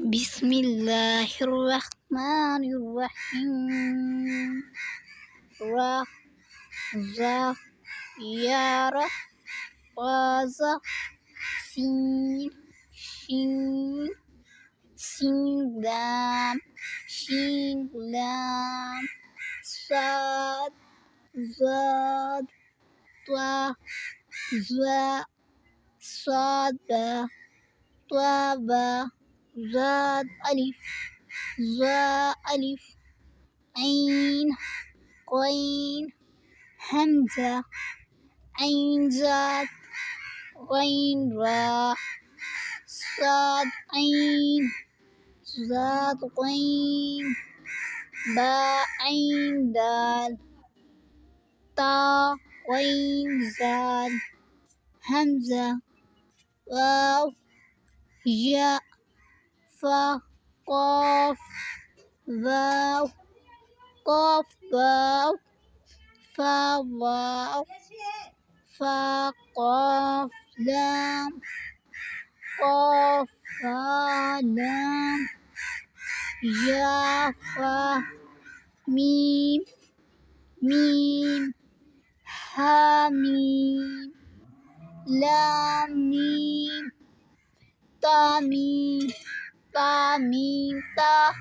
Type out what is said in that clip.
بسم الله الرحمن الرحيم. را زا یا را قازا سین شین سین لام شین لام صاد زاد طا زا صاد با طا با زاد ألف زا ألف عين قين همزة عين زاد غين را صاد عين زاد غين با عين دال طا غين زال همزة واو ياء فا قاف واو قاف واو فا واو فا قاف لام قاف فا لام یا فا میم میم ها میم لام میم تا میم تا